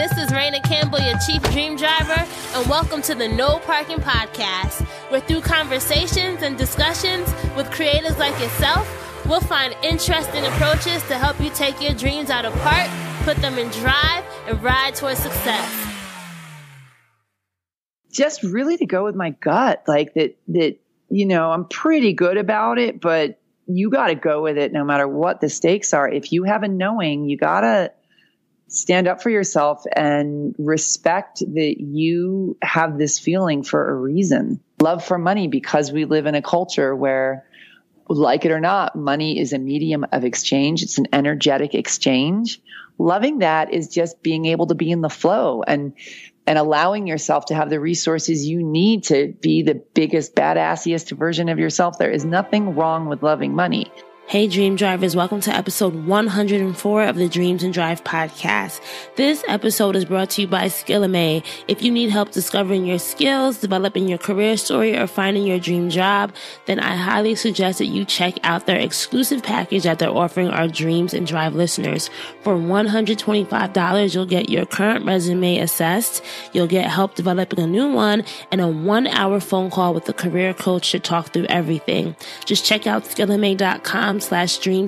this is Raina Campbell, your Chief Dream Driver, and welcome to the No Parking Podcast, where through conversations and discussions with creators like yourself, we'll find interesting approaches to help you take your dreams out of park, put them in drive, and ride towards success. Just really to go with my gut, like that, I'm pretty good about it, but you got to go with it no matter what the stakes are. If you have a knowing, you got to stand up for yourself and respect that you have this feeling for a reason. Love for money, because we live in a culture where, like it or not, money is a medium of exchange. It's an energetic exchange. Loving that is just being able to be in the flow and allowing yourself to have the resources you need to be the biggest, badassiest version of yourself. There is nothing wrong with loving money. Hey Dream Drivers, welcome to episode 104 of the Dreams and Drive podcast. This episode is brought to you by Skillame. If you need help discovering your skills, developing your career story, or finding your dream job, then I highly suggest that you check out their exclusive package that they're offering our Dreams and Drive listeners. For $125, you'll get your current resume assessed, you'll get help developing a new one, and a 1-hour phone call with a career coach to talk through everything. Just check out skillame.com/dreams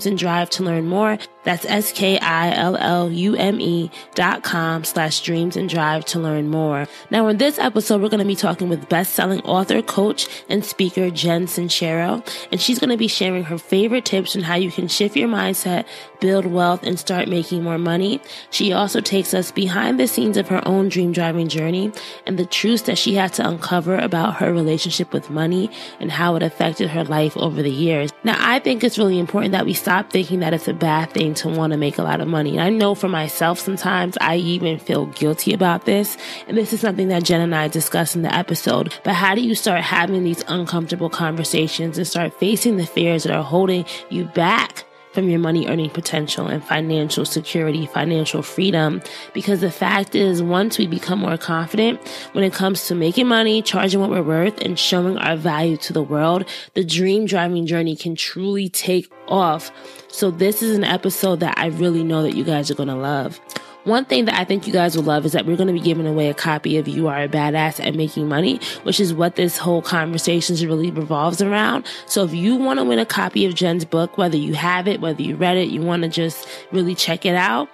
and drive to learn more. That's SKILLUME.com/dreams and drive to learn more. Now, in this episode, we're going to be talking with best-selling author, coach, and speaker Jen Sincero, and she's going to be sharing her favorite tips on how you can shift your mindset, build wealth, and start making more money. She also takes us behind the scenes of her own dream driving journey and the truths that she had to uncover about her relationship with money and how it affected her life over the years. Now, I think it's really important that we stop thinking that it's a bad thing to want to make a lot of money. And I know for myself, sometimes I even feel guilty about this. And this is something that Jen and I discussed in the episode. But how do you start having these uncomfortable conversations and start facing the fears that are holding you back from your money earning potential and financial security, financial freedom? Because the fact is, once we become more confident when it comes to making money, charging what we're worth, and showing our value to the world, the dream driving journey can truly take off. So this is an episode that I really know that you guys are going to love. One thing that I think you guys will love is that we're going to be giving away a copy of You Are a Badass at Making Money, which is what this whole conversation really revolves around. So if you want to win a copy of Jen's book, whether you have it, whether you read it, you want to just really check it out,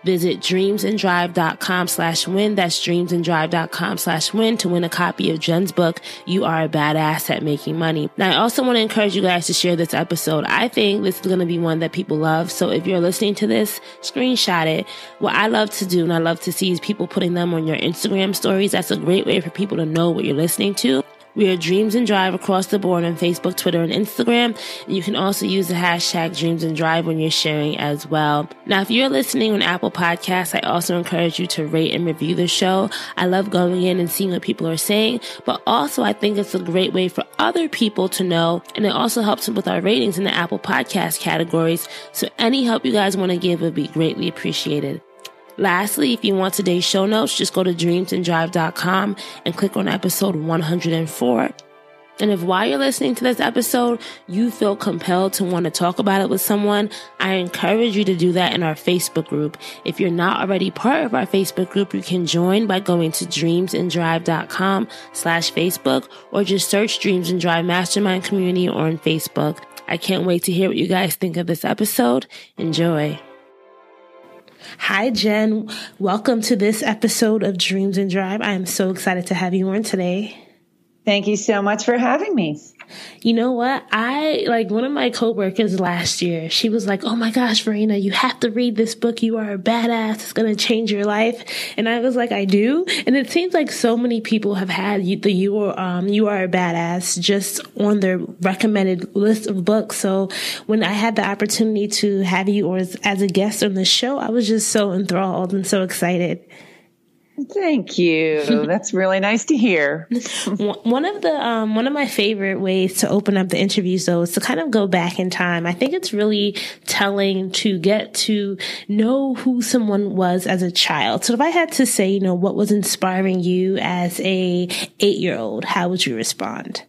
visit dreamsanddrive.com/win. That's dreamsanddrive.com/win to win a copy of Jen's book, You Are a Badass at Making Money. Now, I also want to encourage you guys to share this episode. I think this is going to be one that people love. So if you're listening to this, screenshot it. What I love to do and I love to see is people putting them on your Instagram stories. That's a great way for people to know what you're listening to. We are Dreams and Drive across the board on Facebook, Twitter, and Instagram. And you can also use the hashtag Dreams and Drive when you're sharing as well. Now, if you're listening on Apple Podcasts, I also encourage you to rate and review the show. I love going in and seeing what people are saying, but also I think it's a great way for other people to know. And it also helps with our ratings in the Apple Podcast categories. So any help you guys want to give would be greatly appreciated. Lastly, if you want today's show notes, just go to dreamsanddrive.com and click on episode 104. And if while you're listening to this episode, you feel compelled to want to talk about it with someone, I encourage you to do that in our Facebook group. If you're not already part of our Facebook group, you can join by going to dreamsanddrive.com/Facebook or just search Dreams and Drive Mastermind Community on Facebook. I can't wait to hear what you guys think of this episode. Enjoy. Hi, Jen. Welcome to this episode of Dreams and Drive. I am so excited to have you on today. Thank you so much for having me. You know what? One of my coworkers last year, she was like, "Oh my gosh, Verena, you have to read this book. You Are a Badass. It's going to change your life." And I was like, I do. And it seems like so many people have had the You Are a Badass just on their recommended list of books. So when I had the opportunity to have you as a guest on the show, I was just so enthralled and so excited. Thank you. That's really nice to hear. One of my favorite ways to open up the interviews, though, is to kind of go back in time. I think it's really telling to get to know who someone was as a child. So if I had to say, what was inspiring you as a 8-year-old, how would you respond?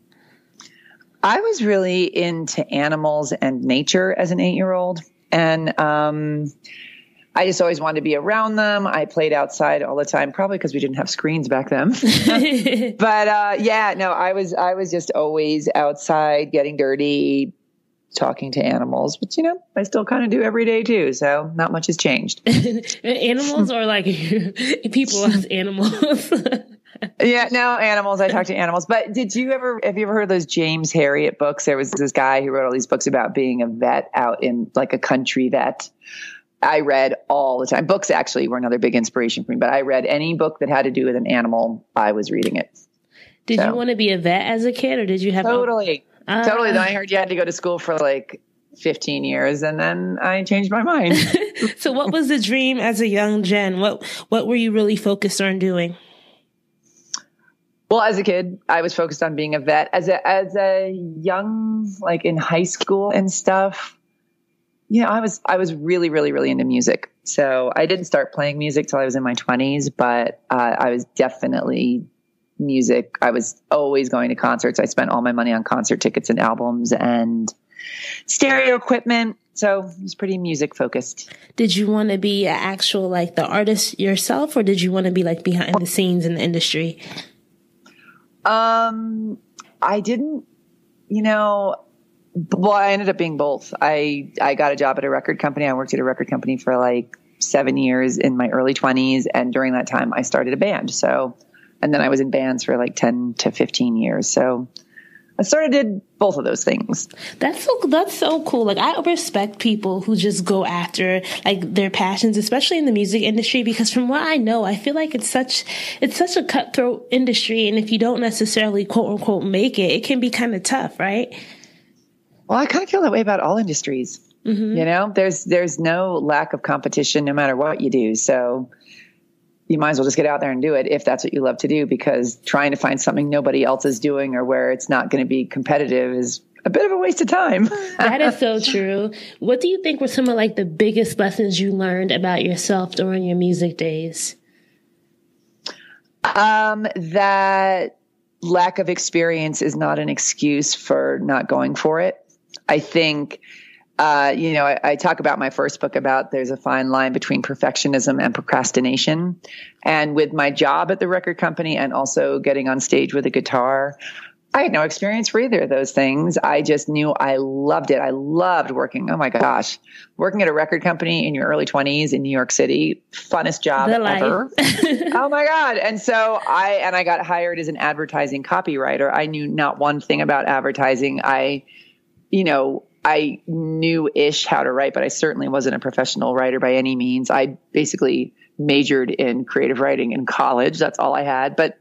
I was really into animals and nature as an 8-year-old. And I just always wanted to be around them. I played outside all the time, probably because we didn't have screens back then. But I was just always outside getting dirty, talking to animals, which, I still kind of do every day too. So not much has changed. Animals or like people as animals? Yeah, no, animals. I talk to animals. But have you ever heard of those James Herriot books? There was this guy who wrote all these books about being a vet out in like a country vet. I read all the time. Books actually were another big inspiration for me, but I read any book that had to do with an animal. I was reading it. Did you want to be a vet as a kid, or did you have Totally. Then I heard you had to go to school for like 15 years, and then I changed my mind. So what was the dream as a young Jen? What were you really focused on doing? Well, as a kid, I was focused on being a vet. As a young, like in high school and stuff, I was really, really, really into music. So I didn't start playing music till I was in my 20s, but I was definitely music. I was always going to concerts. I spent all my money on concert tickets and albums and stereo equipment. So it was pretty music focused. Did you want to be an actual, like the artist yourself, or did you want to be like behind the scenes in the industry? I didn't, well, I ended up being both. I got a job at a record company. I worked at a record company for like 7 years in my early 20s. And during that time, I started a band. And then I was in bands for like 10 to 15 years. So I did both of those things. That's so cool. Like, I respect people who just go after like their passions, especially in the music industry, because from what I know, I feel like it's such a cutthroat industry. And if you don't necessarily quote unquote make it, it can be kind of tough, right? Well, I kind of feel that way about all industries. Mm-hmm. There's no lack of competition no matter what you do. So you might as well just get out there and do it if that's what you love to do, because trying to find something nobody else is doing or where it's not going to be competitive is a bit of a waste of time. That is so true. What do you think were some of like the biggest lessons you learned about yourself during your music days? That lack of experience is not an excuse for not going for it. I think, I talk about my first book about there's a fine line between perfectionism and procrastination. And with my job at the record company and also getting on stage with a guitar, I had no experience for either of those things. I just knew I loved it. I loved working. Oh my gosh. Working at a record company in your early 20s in New York City, funnest job ever. Oh my God. And so I got hired as an advertising copywriter. I knew not one thing about advertising. I knew-ish how to write, but I certainly wasn't a professional writer by any means. I basically majored in creative writing in college. That's all I had. But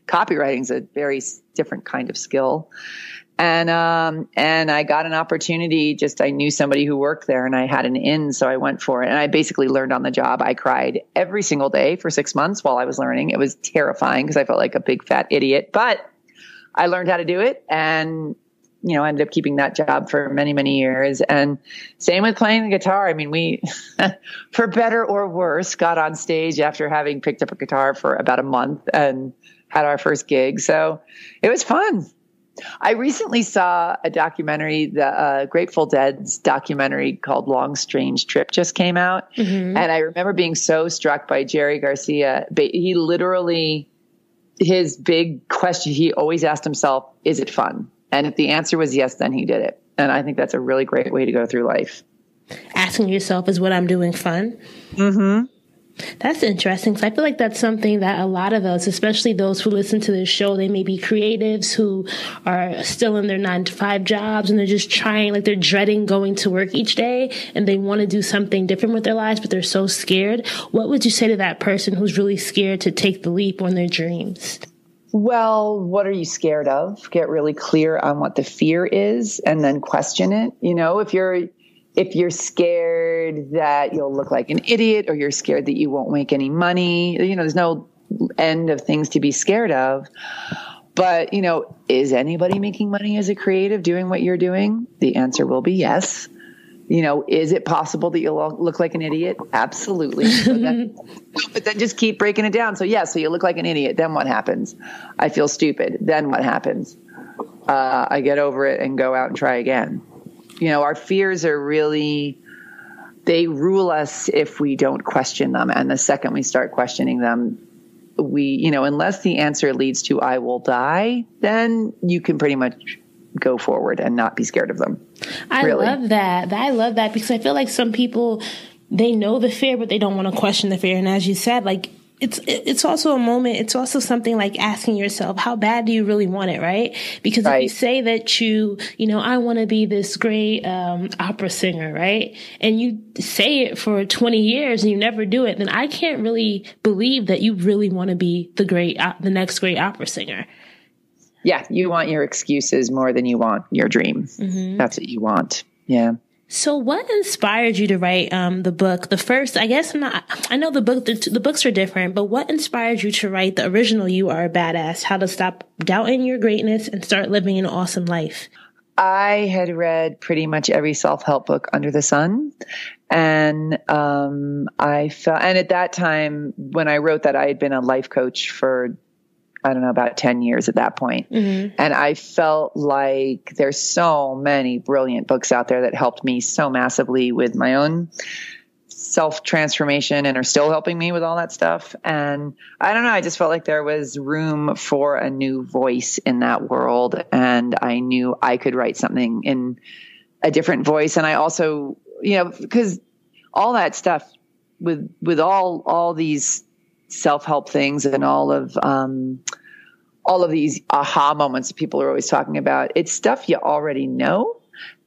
copywriting is a very different kind of skill. And I got an opportunity. I knew somebody who worked there and I had an in, so I went for it. And I basically learned on the job. I cried every single day for 6 months while I was learning. It was terrifying because I felt like a big fat idiot, but I learned how to do it. And I ended up keeping that job for many, many years. And same with playing the guitar. I mean, we, for better or worse, got on stage after having picked up a guitar for about a month and had our first gig. So it was fun. I recently saw a documentary, the Grateful Dead's documentary called Long Strange Trip just came out. Mm-hmm. And I remember being so struck by Jerry Garcia. He literally, his big question, he always asked himself, is it fun? And if the answer was yes, then he did it. And I think that's a really great way to go through life. Asking yourself, is what I'm doing fun? Mm-hmm. That's interesting. So I feel like that's something that a lot of us, especially those who listen to this show, they may be creatives who are still in their 9-to-5 jobs and they're just trying, like they're dreading going to work each day and they want to do something different with their lives, but they're so scared. What would you say to that person who's really scared to take the leap on their dreams? Well, what are you scared of? Get really clear on what the fear is and then question it. If you're scared that you'll look like an idiot or you're scared that you won't make any money, there's no end of things to be scared of. But, is anybody making money as a creative doing what you're doing? The answer will be yes. Is it possible that you'll look like an idiot? Absolutely. But then just keep breaking it down. So you look like an idiot. Then what happens? I feel stupid. Then what happens? I get over it and go out and try again. Our fears are really they rule us if we don't question them. And the second we start questioning them, unless the answer leads to I will die, then you can pretty much go forward and not be scared of them. I love that because I feel like some people, they know the fear, but they don't want to question the fear. And as you said, like, it's also a moment. It's also something like asking yourself, how bad do you really want it? Right. Because if you say that I want to be this great, opera singer, right. And you say it for 20 years and you never do it, then I can't really believe that you really want to be the next great opera singer. Yeah. You want your excuses more than you want your dream. Mm-hmm. That's what you want. Yeah. So what inspired you to write the book? The first, I guess I know the books are different, but what inspired you to write the original You Are a Badass, How to Stop Doubting Your Greatness and Start Living an Awesome Life? I had read pretty much every self-help book under the sun. And I felt, and at that time when I wrote that, I had been a life coach for about 10 years at that point. Mm-hmm. And I felt like there's so many brilliant books out there that helped me so massively with my own self-transformation and are still helping me with all that stuff. And I don't know, I just felt like there was room for a new voice in that world. And I knew I could write something in a different voice. And I also, because all that stuff with all these self-help things and all of these aha moments that people are always talking about, it's stuff you already know.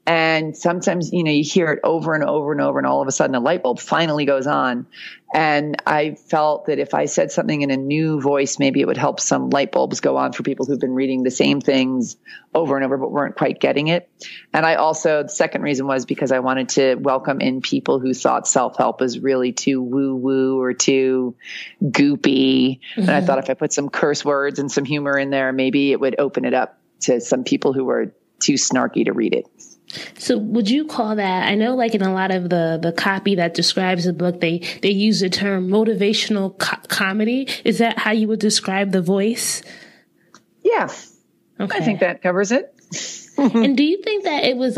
And sometimes, you hear it over and over and over, and all of a sudden a light bulb finally goes on. And I felt that if I said something in a new voice, maybe it would help some light bulbs go on for people who've been reading the same things over and over, but weren't quite getting it. And the second reason was because I wanted to welcome in people who thought self-help was really too woo-woo or too goopy. Mm-hmm. And I thought if I put some curse words and some humor in there, maybe it would open it up to some people who were too snarky to read it. So would you call that, I know like in a lot of the copy that describes the book, they use the term motivational comedy. Is that how you would describe the voice? Yeah. Okay. I think that covers it. And do you think that it was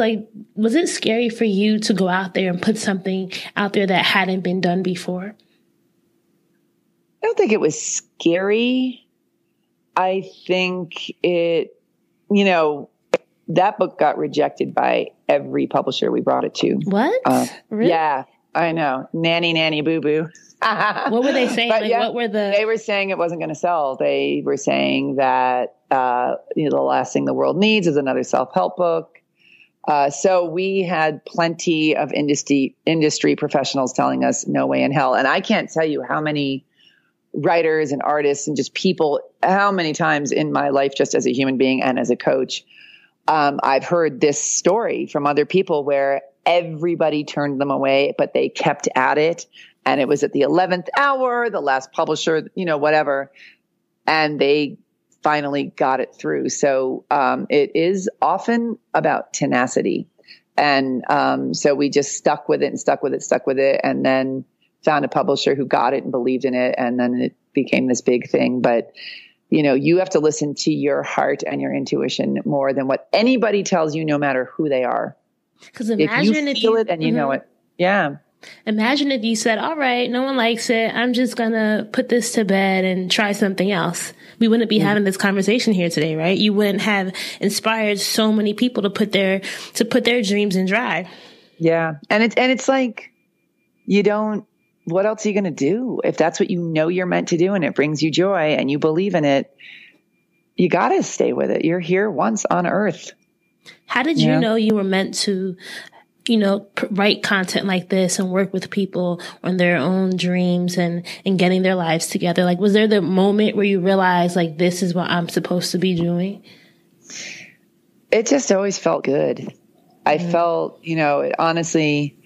it scary for you to go out there and put something out there that hadn't been done before? I don't think it was scary. I think it, that book got rejected by every publisher we brought it to. What? Really? Yeah, I know. Nanny, boo boo. What were they saying? They were saying it wasn't going to sell. They were saying that, the last thing the world needs is another self-help book. So we had plenty of industry professionals telling us no way in hell. And I can't tell you how many writers and artists and just people, how many times in my life, just as a human being and as a coach, I've heard this story from other people where everybody turned them away, but they kept at it. And it was at the 11th hour, the last publisher, whatever. And they finally got it through. So it is often about tenacity. And so we just stuck with it, and then found a publisher who got it and believed in it. And then it became this big thing. But you have to listen to your heart and your intuition more than what anybody tells you, no matter who they are. Because imagine if you feel it and you know it. Yeah. Imagine if you said, all right, no one likes it. I'm just going to put this to bed and try something else. We wouldn't be having this conversation here today, right? You wouldn't have inspired so many people to put their dreams in drive. Yeah. And it's like, what else are you going to do? If that's what you know you're meant to do and it brings you joy and you believe in it, you got to stay with it. You're here once on earth. How did you know you were meant to, write content like this and work with people on their own dreams and getting their lives together? Like, was there the moment where you realized, like, this is what I'm supposed to be doing? It just always felt good. I felt, honestly,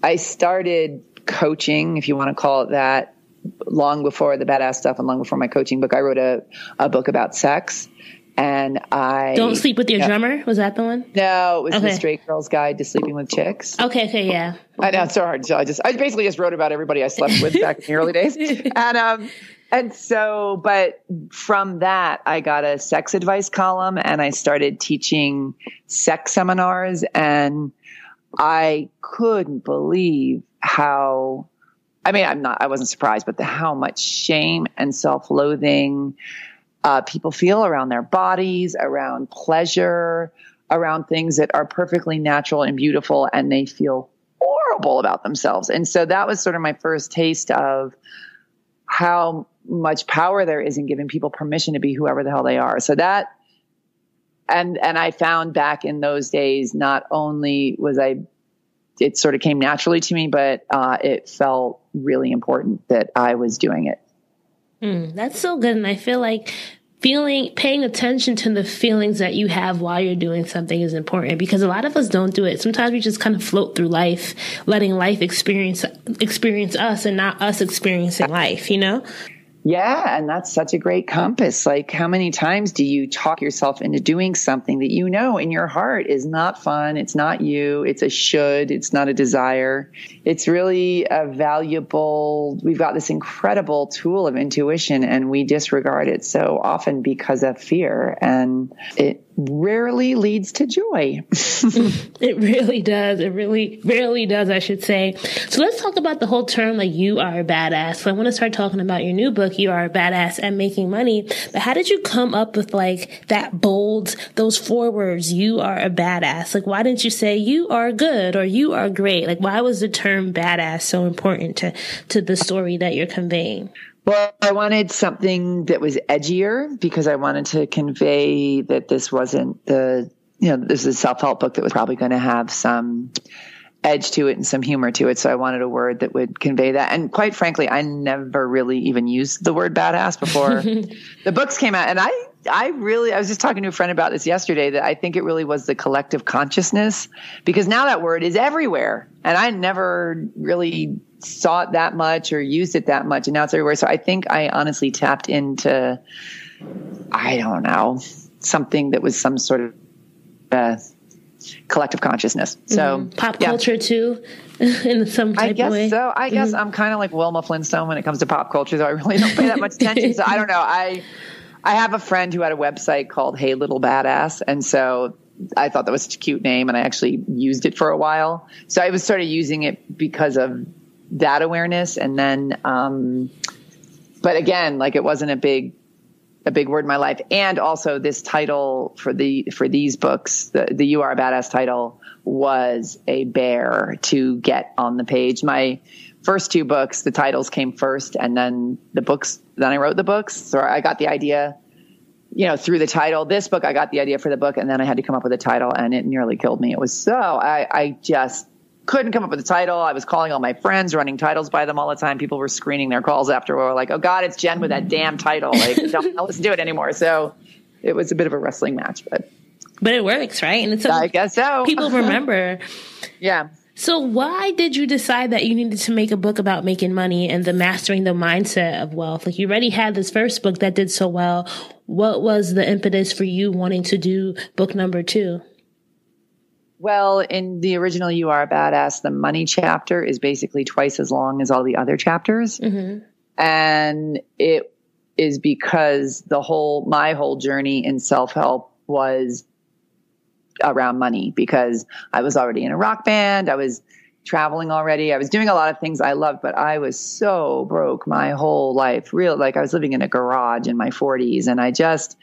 I started coaching, if you want to call it that, long before the Badass Stuff and long before my coaching book. I wrote a book about sex, and Don't Sleep with Your Drummer. Was that the one? No, it was The Straight Girl's Guide to Sleeping with Chicks. Okay, yeah. I know, it's so hard. So I basically just wrote about everybody I slept with back in the early days. And so, but from that, I got a sex advice column and I started teaching sex seminars, and I couldn't believe how, I wasn't surprised, but how much shame and self-loathing people feel around their bodies, around pleasure, around things that are perfectly natural and beautiful, and they feel horrible about themselves. And so that was sort of my first taste of how much power there is in giving people permission to be whoever the hell they are. So that, and I found back in those days, not only it sort of came naturally to me, but it felt really important that I was doing it. That's so good. And I feel like paying attention to the feelings that you have while you're doing something is important, because a lot of us don't do it. Sometimes we just kind of float through life, letting life experience us and not us experiencing life, you know? Yeah. And that's such a great compass. Like, how many times do you talk yourself into doing something that you know in your heart is not fun? It's not you. It's a should. It's not a desire. It's really we've got this incredible tool of intuition, and we disregard it so often because of fear, and it rarely leads to joy. It really does. It really rarely does, I should say. So let's talk about the whole term, like, you are a badass. So I want to start talking about your new book, You Are a Badass at Making Money. But how did you come up with like that bold, those 4 words, you are a badass? Like, why didn't you say you are good or you are great? Like, why was the term badass so important to the story that you're conveying? Well, I wanted something that was edgier, because I wanted to convey that this wasn't this is a self-help book that was probably going to have some edge to it and some humor to it. So I wanted a word that would convey that. And quite frankly, I never really even used the word badass before the books came out. And I was just talking to a friend about this yesterday, that I think it really was the collective consciousness, because now that word is everywhere, and I never really saw it that much or used it that much, and now it's everywhere. So I think I honestly tapped into, I don't know, something that was some sort of collective consciousness. So pop culture too, in some type of way. So I guess I'm kind of like Wilma Flintstone when it comes to pop culture, though I really don't pay that much attention. So I don't know. I have a friend who had a website called Hey Little Badass, and so I thought that was such a cute name, and I actually used it for a while. So I was sort of using it because of that awareness. And then, but again, like, it wasn't a big word in my life. And also this title for these books, the You Are a Badass title, was a bear to get on the page. My first 2 books, the titles came first, and then I wrote the books. So I got the idea, through the title. This book, I got the idea for the book, and then I had to come up with a title, and it nearly killed me. It was I just couldn't come up with a title. I was calling all my friends, running titles by them all the time. People were screening their calls after. We were like, oh God, it's Jen with that damn title. Like, don't listen to it anymore. So it was a bit of a wrestling match, but it works, right? And I guess so. People remember. Yeah. So why did you decide that you needed to make a book about making money and the mastering the mindset of wealth? Like, you already had this first book that did so well. What was the impetus for you wanting to do book number 2? Well, in the original You Are a Badass, the money chapter is basically twice as long as all the other chapters. Mm-hmm. And it is because my whole journey in self-help was around money, because I was already in a rock band. I was traveling already. I was doing a lot of things I loved, but I was so broke my whole life. Like, I was living in a garage in my 40s, and I just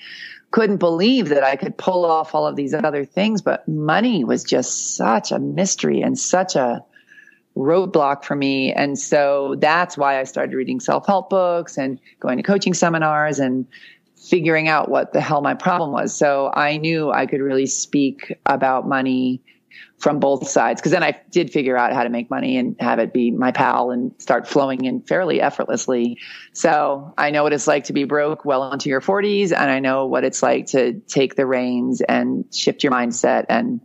couldn't believe that I could pull off all of these other things, but money was just such a mystery and such a roadblock for me. And so that's why I started reading self-help books and going to coaching seminars and figuring out what the hell my problem was. So I knew I could really speak about money from both sides, because then I did figure out how to make money and have it be my pal and start flowing in fairly effortlessly. So I know what it's like to be broke well into your 40s, and I know what it's like to take the reins and shift your mindset and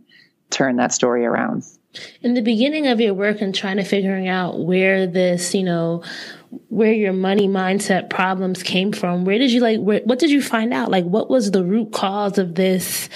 turn that story around. In the beginning of your work and trying to figuring out where this, where your money mindset problems came from, what did you find out? Like, what was the root cause of this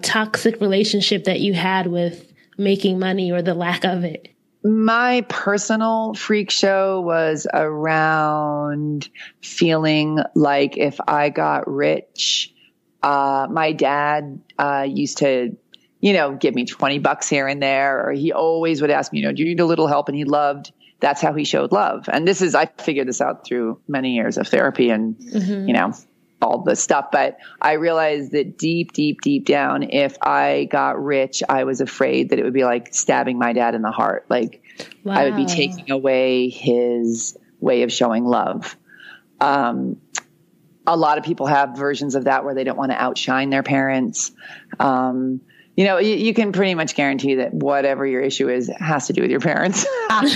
toxic relationship that you had with making money, or the lack of it? My personal freak show was around feeling like if I got rich, my dad used to give me $20 here and there. Or he always would ask me, do you need a little help? And that's how he showed love. And I figured this out through many years of therapy and, all the stuff. But I realized that deep, deep, deep down, if I got rich, I was afraid that it would be like stabbing my dad in the heart. Like I would be taking away his way of showing love. A lot of people have versions of that where they don't want to outshine their parents. You can pretty much guarantee that whatever your issue is has to do with your parents. that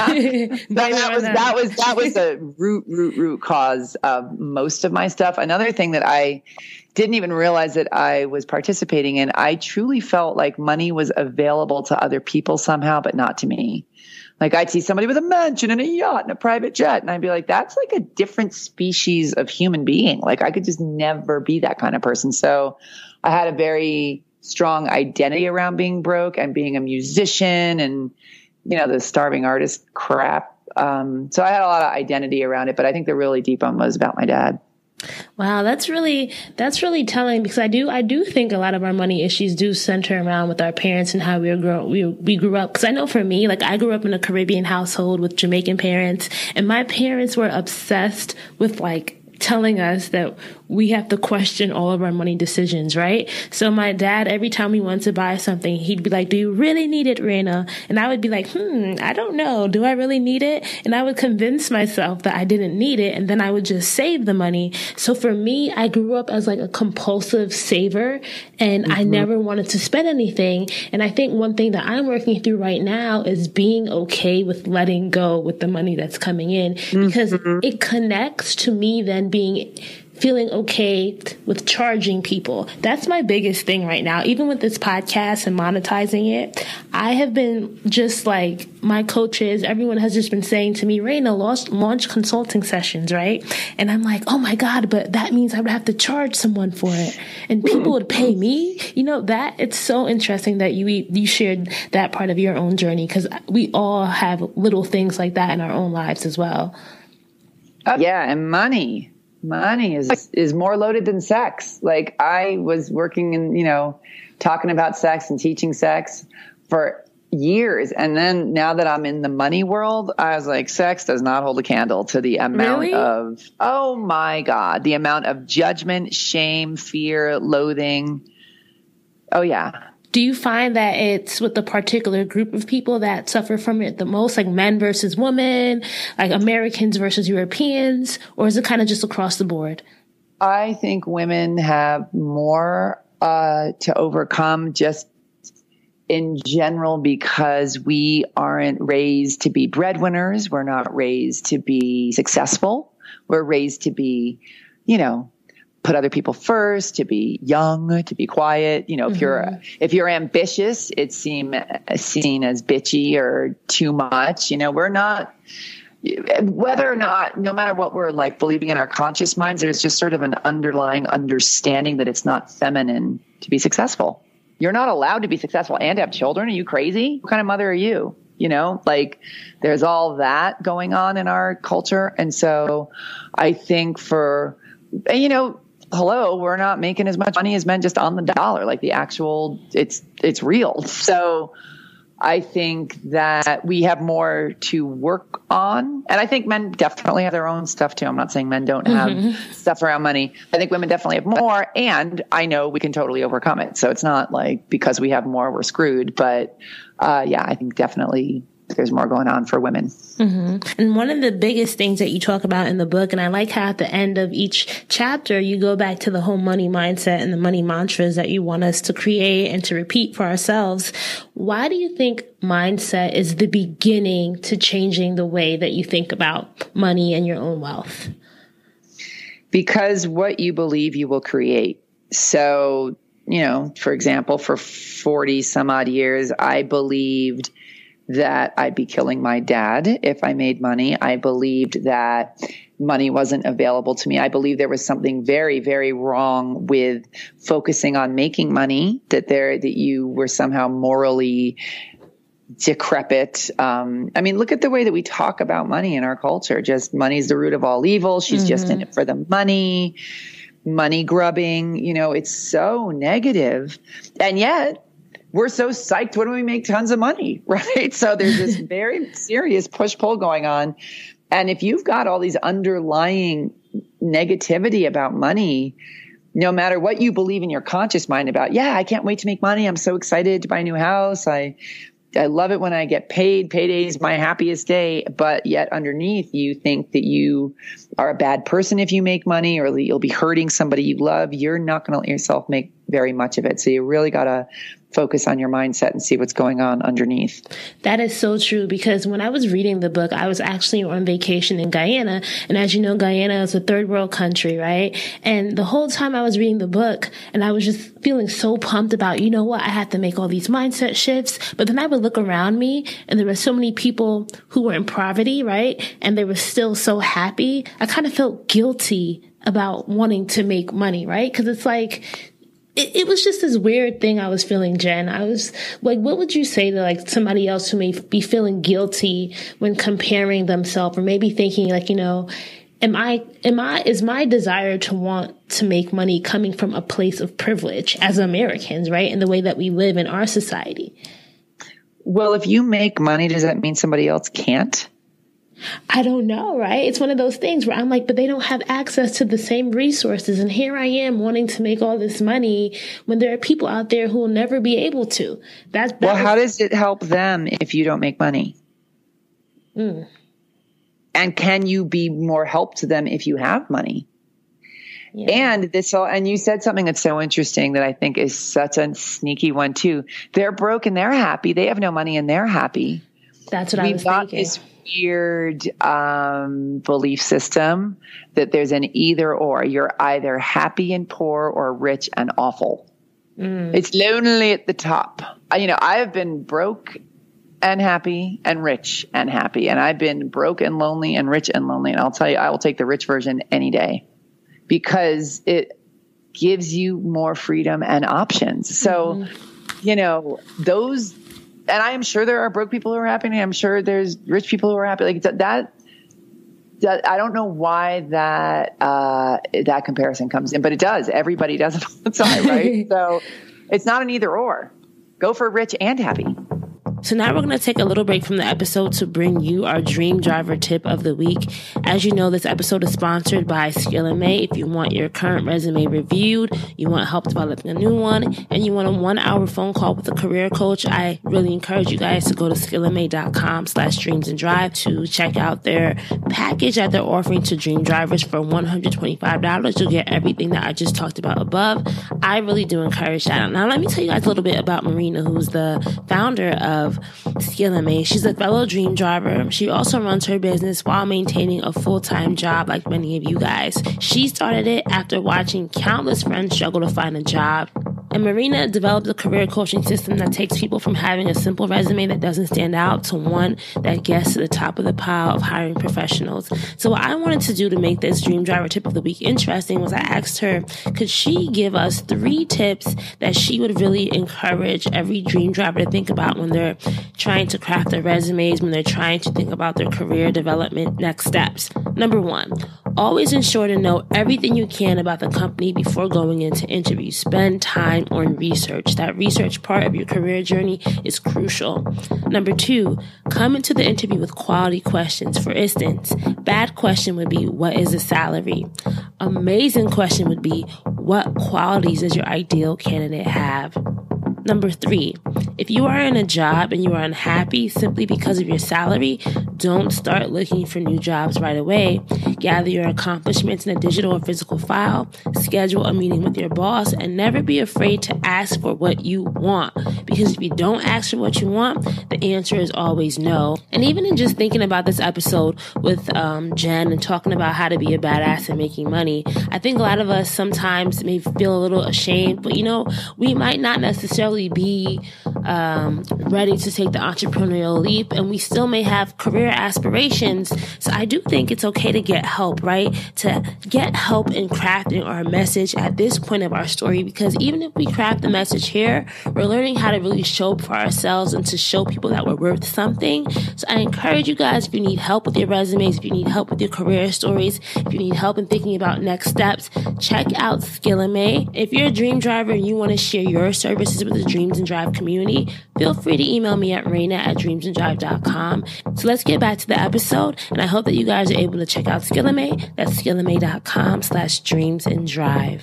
was the root cause of most of my stuff. Another thing that I didn't even realize that I was participating in, I truly felt like money was available to other people somehow, but not to me. Like I'd see somebody with a mansion and a yacht and a private jet. And I'd be like, that's like a different species of human being. Like I could just never be that kind of person. So I had a very strong identity around being broke and being a musician and, the starving artist crap. So I had a lot of identity around it, but I think the really deep one was about my dad. Wow, that's really telling, because I do think a lot of our money issues do center around with our parents and how we grew up. Because I know for me, like I grew up in a Caribbean household with Jamaican parents, and my parents were obsessed with like telling us that we have to question all of our money decisions, right? So my dad, every time we wanted to buy something, he'd be like, do you really need it, Raina? And I would be like, I don't know. Do I really need it? And I would convince myself that I didn't need it. And then I would just save the money. So for me, I grew up as like a compulsive saver, and I never wanted to spend anything. And I think one thing that I'm working through right now is being okay with letting go with the money that's coming in, because it connects to me then feeling okay with charging people. That's my biggest thing right now. Even with this podcast and monetizing it, I have been just like, my coaches, everyone has just been saying to me, Raina, launch consulting sessions, right? And I'm like, oh my God, but that means I would have to charge someone for it. And people would pay me. That it's so interesting that you shared that part of your own journey, because we all have little things like that in our own lives as well. Yeah. And money is more loaded than sex. Like I was working in, talking about sex and teaching sex for years. And then now that I'm in the money world, I was like, sex does not hold a candle to the amount of, oh my God, the amount of judgment, shame, fear, loathing. Oh yeah. Do you find that it's with a particular group of people that suffer from it the most, like men versus women, like Americans versus Europeans, or is it kind of just across the board? I think women have more to overcome just in general, because we aren't raised to be breadwinners. We're not raised to be successful. We're raised to be, put other people first, to be young, to be quiet. If you're ambitious, it's seen as bitchy or too much. We're not, whether or not, no matter what we're like believing in our conscious minds, there's just sort of an underlying understanding that it's not feminine to be successful. You're not allowed to be successful and have children. Are you crazy? What kind of mother are you? There's all that going on in our culture. And so I think we're not making as much money as men just on the dollar, like the actual, it's real. So I think that we have more to work on. And I think men definitely have their own stuff too. I'm not saying men don't have stuff around money. I think women definitely have more, and I know we can totally overcome it. So it's not like because we have more, we're screwed. But I think definitely there's more going on for women. And one of the biggest things that you talk about in the book, and I like how at the end of each chapter, you go back to the whole money mindset and the money mantras that you want us to create and to repeat for ourselves. Why do you think mindset is the beginning to changing the way that you think about money and your own wealth? Because what you believe you will create. So, for example, for 40 some odd years, I believed that I'd be killing my dad if I made money. I believed that money wasn't available to me. I believed there was something very, very wrong with focusing on making money, that you were somehow morally decrepit. Look at the way that we talk about money in our culture. Just money's the root of all evil. She's just in it for the money grubbing. It's so negative. And yet we're so psyched when we make tons of money, right? So there's this very serious push-pull going on. And if you've got all these underlying negativity about money, no matter what you believe in your conscious mind about, I can't wait to make money. I'm so excited to buy a new house. I love it when I get paid. Payday is my happiest day. But yet underneath, you think that you are a bad person if you make money, or that you'll be hurting somebody you love. You're not going to let yourself make very much of it. So you really got to focus on your mindset and see what's going on underneath. That is so true, because when I was reading the book, I was actually on vacation in Guyana. And as you know, Guyana is a third world country, right? And the whole time I was reading the book, and I was just feeling so pumped about, you know what, I have to make all these mindset shifts. But then I would look around me, and there were so many people who were in poverty, right? And they were still so happy. I kind of felt guilty about wanting to make money, right? Because it's like, it was just this weird thing I was feeling, Jen. I was like, what would you say to like somebody else who may be feeling guilty when comparing themselves, or maybe thinking like, you know, is my desire to want to make money coming from a place of privilege as Americans, right? In the way that we live in our society. Well, if you make money, does that mean somebody else can't? I don't know, right? It's one of those things where I'm like, but they don't have access to the same resources. And here I am wanting to make all this money when there are people out there who will never be able to. How does it help them if you don't make money? And can you be more help to them if you have money? Yeah. And you said something that's so interesting that I think is such a sneaky one too. They're broke and they're happy. They have no money and they're happy. That's what I was thinking. This weird belief system that there's an either or. You're either happy and poor or rich and awful. It's lonely at the top. I have been broke and happy and rich and happy. And I've been broke and lonely and rich and lonely. And I'll tell you, I will take the rich version any day because it gives you more freedom and options. So, those. And I am sure there are broke people who are happy, and I'm sure there's rich people who are happy. Like that I don't know why that comparison comes in, but it does. Everybody does it all the time, right? So it's not an either or. Go for rich and happy. So now we're going to take a little break from the episode to bring you our Dream Driver tip of the week. As you know, this episode is sponsored by Skillame. If you want your current resume reviewed, you want help developing a new one, and you want a 1-hour phone call with a career coach, I really encourage you guys to go to skillame.com/dreamsanddrive to check out their package that they're offering to Dream Drivers for $125. You'll get everything that I just talked about above. I really do encourage that. Now, let me tell you guys a little bit about Marina, who's the founder of Skillame. She's a fellow Dream Driver. She also runs her business while maintaining a full-time job like many of you guys. She started it after watching countless friends struggle to find a job. And Marina developed a career coaching system that takes people from having a simple resume that doesn't stand out to one that gets to the top of the pile of hiring professionals. So what I wanted to do to make this Dream Driver tip of the week interesting was I asked her, could she give us 3 tips that she would really encourage every Dream Driver to think about when they're trying to craft their resumes, when they're trying to think about their career development next steps. Number 1, always ensure to know everything you can about the company before going into interviews. Spend time on research. That research part of your career journey is crucial. Number 2, come into the interview with quality questions. For instance, bad question would be, what is the salary? Amazing question would be, what qualities does your ideal candidate have? Number 3, if you are in a job and you are unhappy simply because of your salary, don't start looking for new jobs right away. Gather your accomplishments in a digital or physical file, schedule a meeting with your boss, and never be afraid to ask for what you want. Because if you don't ask for what you want, the answer is always no. And even in just thinking about this episode with Jen and talking about how to be a badass and making money, I think a lot of us sometimes may feel a little ashamed, but we might not necessarily be ready to take the entrepreneurial leap, and we still may have career aspirations. So I do think it's okay to get help, right? To get help in crafting our message at this point of our story, because even if we craft the message here, we're learning how to really show up for ourselves and to show people that we're worth something. So I encourage you guys, if you need help with your resumes, if you need help with your career stories, if you need help in thinking about next steps, check out Skillame. If you're a Dream Driver and you want to share your services with the Dreams and Drive community, feel free to email me at raina@dreamsanddrive.com. So let's get back to the episode, and I hope that you guys are able to check out Skillimate. That's skillimate.com/dreamsanddrive.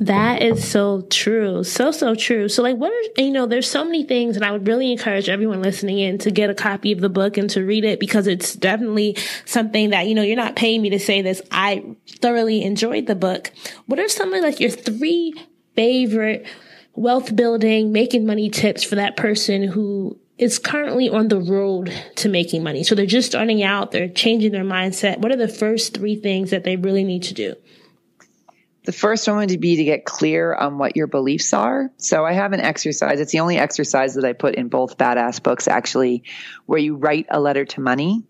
That is so true. So true. So like, there's so many things, and I would really encourage everyone listening in to get a copy of the book and to read it, because it's definitely something that, you're not paying me to say this. I thoroughly enjoyed the book. What are some of like your 3 favorite wealth building, making money tips for that person who is currently on the road to making money? So they're just starting out, they're changing their mindset. What are the first 3 things that they really need to do? The first one would be to get clear on what your beliefs are. So I have an exercise. It's the only exercise that I put in both Badass books, actually, where you write a letter to money.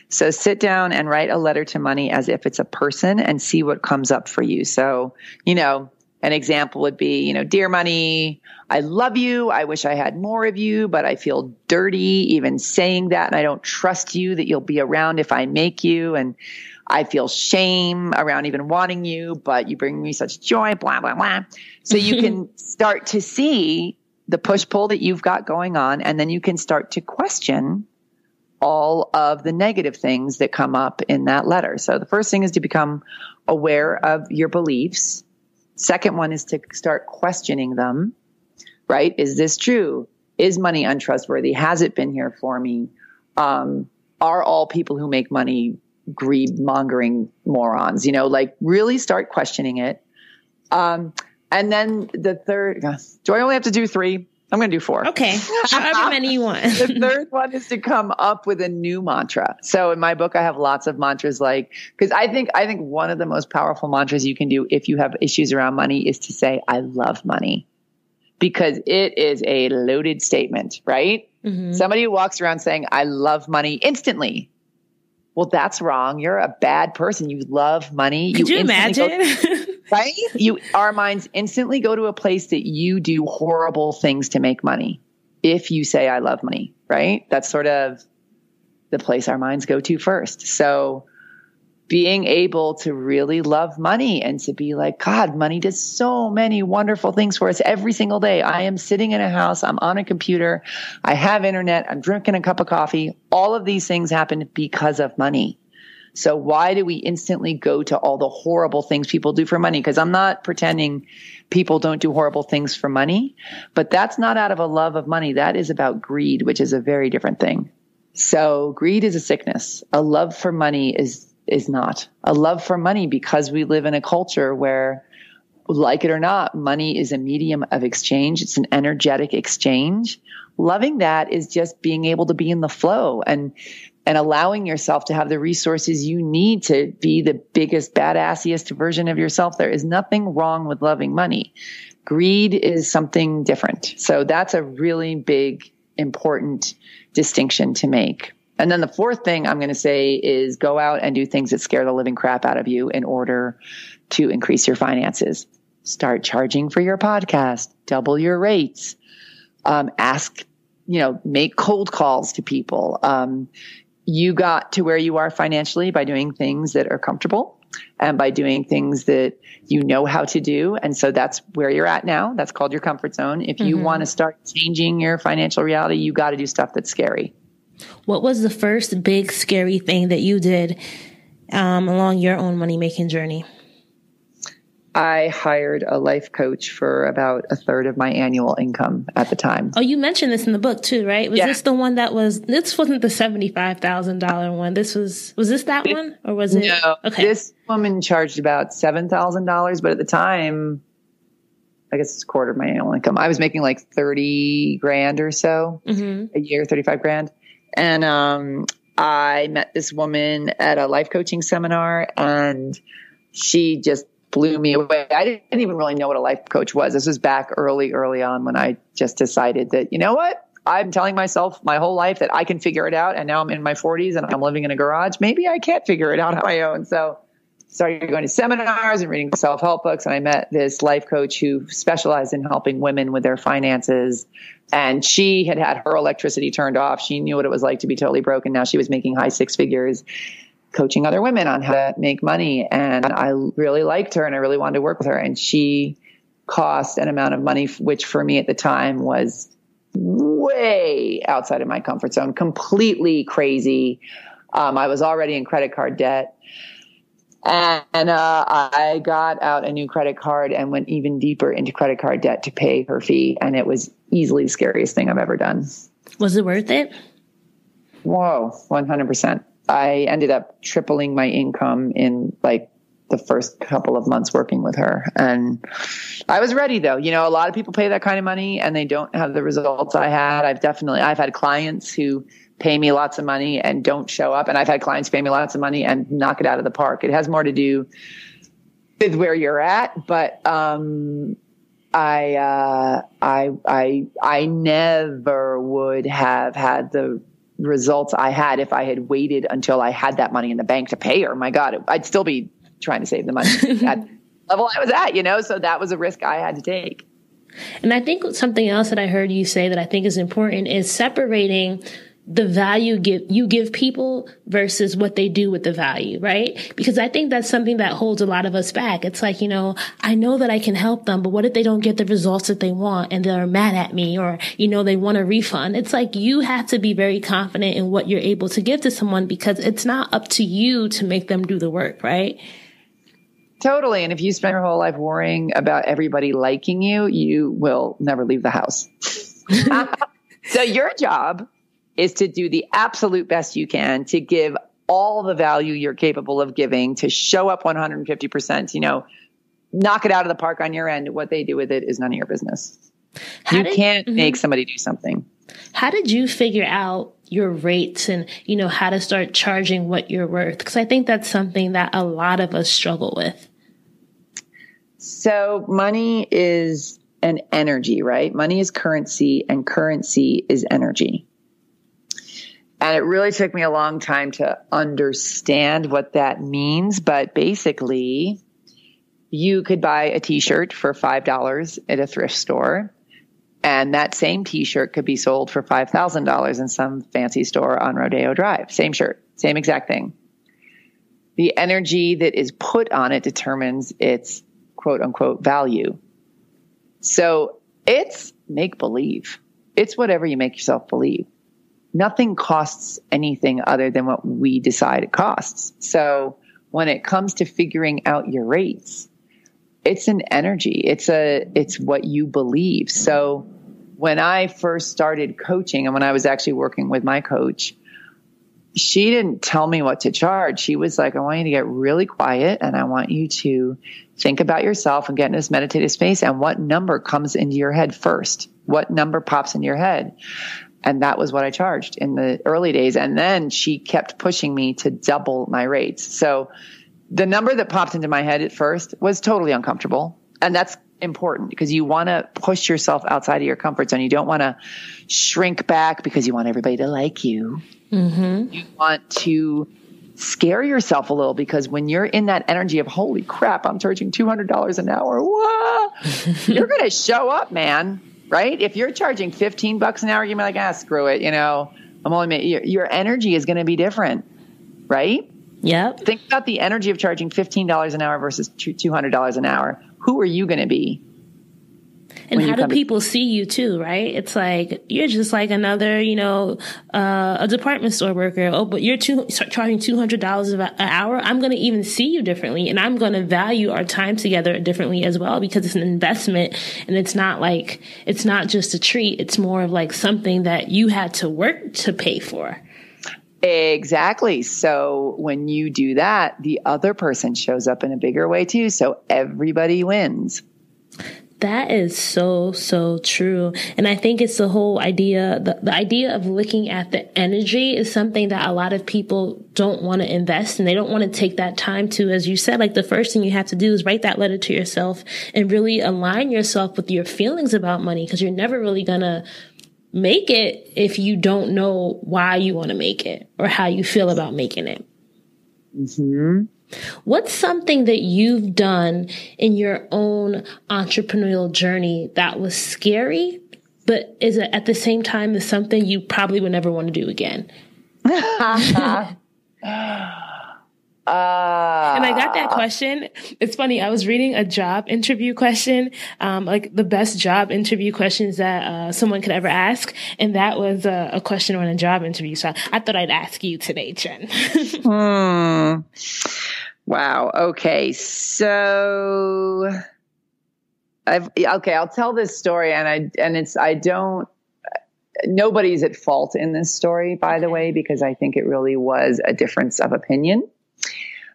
So sit down and write a letter to money as if it's a person and see what comes up for you. So, an example would be, dear money, I love you. I wish I had more of you, but I feel dirty even saying that. And I don't trust you that you'll be around if I make you. And I feel shame around even wanting you, but you bring me such joy, blah, blah, blah. So you can start to see the push-pull that you've got going on, and then you can start to question all of the negative things that come up in that letter. So the first thing is to become aware of your beliefs. Second one is to start questioning them, right? Is this true? Is money untrustworthy? Has it been here for me? Are all people who make money greed mongering morons? Really start questioning it. And then the third, do I only have to do 3? I'm going to do 4. Okay. However many you want. The third one is to come up with a new mantra. So in my book, I have lots of mantras, because I think one of the most powerful mantras you can do if you have issues around money is to say, I love money, because it is a loaded statement, right? Mm-hmm. Somebody who walks around saying, I love money instantly. Well, that's wrong. You're a bad person. You love money. Could you imagine? Right? Our minds instantly go to a place that you do horrible things to make money. If you say, I love money, right? That's sort of the place our minds go to first. So being able to really love money and to be like, God, money does so many wonderful things for us every single day. I am sitting in a house. I'm on a computer. I have internet. I'm drinking a cup of coffee. All of these things happen because of money. So why do we instantly go to all the horrible things people do for money? Because I'm not pretending people don't do horrible things for money, but that's not out of a love of money. That is about greed, which is a very different thing. So greed is a sickness. A love for money is not. A love for money, because we live in a culture where, like it or not, money is a medium of exchange. It's an energetic exchange. Loving that is just being able to be in the flow and allowing yourself to have the resources you need to be the biggest, badassiest version of yourself. There is nothing wrong with loving money. Greed is something different. So that's a really big, important distinction to make. And then the fourth thing I'm going to say is go out and do things that scare the living crap out of you in order to increase your finances. Start charging for your podcast, double your rates, make cold calls to people. You got to where you are financially by doing things that are comfortable and by doing things that you know how to do. And so that's where you're at now. That's called your comfort zone. If you want to start changing your financial reality, you got to do stuff that's scary. What was the first big scary thing that you did along your own money-making journey? I hired a life coach for about a third of my annual income at the time. Oh, you mentioned this in the book too, right? Was this the one this wasn't the $75,000 one. This was this that one, or was it? No, okay. This woman charged about $7,000, but at the time, I guess it's a quarter of my annual income. I was making like 30 grand or so a year, 35 grand. And I met this woman at a life coaching seminar, and she just blew me away. I didn't even really know what a life coach was. This was back early on when I just decided that, you know what? I'm telling myself my whole life that I can figure it out. And now I'm in my 40s and I'm living in a garage. Maybe I can't figure it out on my own. So started going to seminars and reading self-help books. And I met this life coach who specialized in helping women with their finances. And she had her electricity turned off. She knew what it was like to be totally broke. And now she was making high 6 figures, coaching other women on how to make money. And I really liked her and I really wanted to work with her. And she cost and amount of money, which for me at the time was way outside of my comfort zone, completely crazy. I was already in credit card debt. And I got out a new credit card and went even deeper into credit card debt to pay her fee. And it was easily the scariest thing I've ever done. Was it worth it? Whoa, 100%. I ended up tripling my income in like the first couple of months working with her. And I was ready though. You know, a lot of people pay that kind of money and they don't have the results I had. I've had clients who pay me lots of money and don't show up. And I've had clients pay me lots of money and knock it out of the park. It has more to do with where you're at. But, I never would have had the results I had if I had waited until I had that money in the bank to pay her. My God, I'd still be trying to save the money at the level I was at, you know, so that was a risk I had to take. And I think something else that I heard you say that I think is important is separating the value you give people versus what they do with the value, right? Because I think that's something that holds a lot of us back. It's like, you know, I know that I can help them, but what if they don't get the results that they want and they're mad at me or, you know, they want a refund? It's like you have to be very confident in what you're able to give to someone because it's not up to you to make them do the work, right? Totally. And if you spend your whole life worrying about everybody liking you, you will never leave the house. So your job is to do the absolute best you can to give all the value you're capable of giving, to show up 150%, you know, knock it out of the park on your end. What they do with it is none of your business. You can't make somebody do something. How did you figure out your rates and, you know, how to start charging what you're worth? Because I think that's something that a lot of us struggle with. So money is an energy, right? Money is currency and currency is energy. And it really took me a long time to understand what that means. But basically, you could buy a t-shirt for $5 at a thrift store. And that same t-shirt could be sold for $5,000 in some fancy store on Rodeo Drive. Same shirt, same exact thing. The energy that is put on it determines its quote unquote value. So it's make believe. It's whatever you make yourself believe. Nothing costs anything other than what we decide it costs. So when it comes to figuring out your rates, it's an energy. It's what you believe. So when I first started coaching and when I was actually working with my coach, she didn't tell me what to charge. She was like, I want you to get really quiet and I want you to think about yourself and get in this meditative space and what number comes into your head first. What number pops into your head? And that was what I charged in the early days. And then she kept pushing me to double my rates. So the number that popped into my head at first was totally uncomfortable. And that's important because you want to push yourself outside of your comfort zone. You don't want to shrink back because you want everybody to like you. Mm-hmm. You want to scare yourself a little because when you're in that energy of, holy crap, I'm charging $200 an hour. You're going to show up, man. Right? If you're charging $15 an hour, you're like, screw it. You know, your energy is going to be different. Right? Yep. Think about the energy of charging $15 an hour versus $200 an hour. Who are you going to be? And how do people see you too, right? It's like, you're just like another, you know, a department store worker. Oh, but you're charging $200 an hour. I'm going to even see you differently. And I'm going to value our time together differently as well, because it's an investment and it's not just a treat. It's more of like something that you had to work to pay for. Exactly. So when you do that, the other person shows up in a bigger way too. So everybody wins. That is so, so true. And I think it's the whole idea, the idea of looking at the energy is something that a lot of people don't want to invest and they don't want to take that time to, as you said, like the first thing you have to do is write that letter to yourself and really align yourself with your feelings about money, because you're never really going to make it if you don't know why you want to make it or how you feel about making it. Mm-hmm. What's something that you've done in your own entrepreneurial journey that was scary, but is it at the same time is something you probably would never want to do again? And I got that question. It's funny. I was reading a job interview question, like the best job interview questions that someone could ever ask. And that was a question on a job interview. So I thought I'd ask you today, Jen. Wow. Okay. So I'll tell this story nobody's at fault in this story, by the way, because I think it really was a difference of opinion.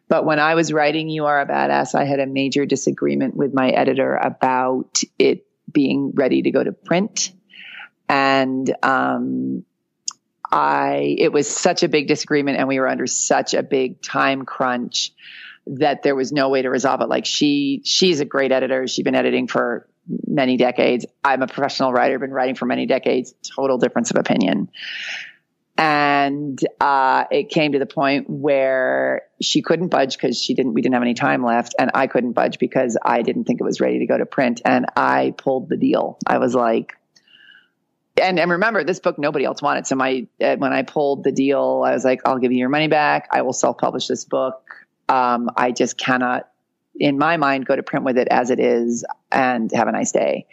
But when I was writing You Are a Badass, I had a major disagreement with my editor about it being ready to go to print. And it was such a big disagreement, and we were under such a big time crunch that there was no way to resolve it. Like she's a great editor. She'd been editing for many decades. I'm a professional writer, been writing for many decades, total difference of opinion. And it came to the point where she couldn't budge because we didn't have any time left. And I couldn't budge because I didn't think it was ready to go to print. And I pulled the deal. I was like, and remember, this book, nobody else wanted. So when I pulled the deal, I was like, I'll give you your money back. I will self-publish this book. I just cannot, in my mind, go to print with it as it is and have a nice day.